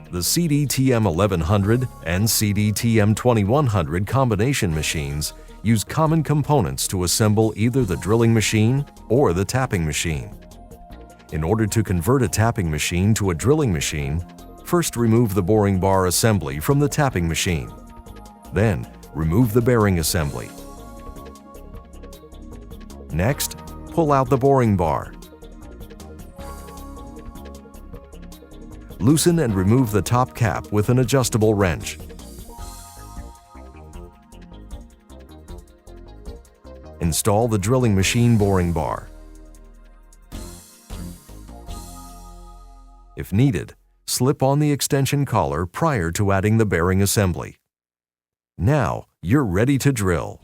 The CDTM 1100 and CDTM 2100 combination machines use common components to assemble either the drilling machine or the tapping machine. In order to convert a tapping machine to a drilling machine, first remove the boring bar assembly from the tapping machine. Then, remove the bearing assembly. Next, pull out the boring bar. Loosen and remove the top cap with an adjustable wrench. Install the drilling machine boring bar. If needed, slip on the extension collar prior to adding the bearing assembly. Now, you're ready to drill.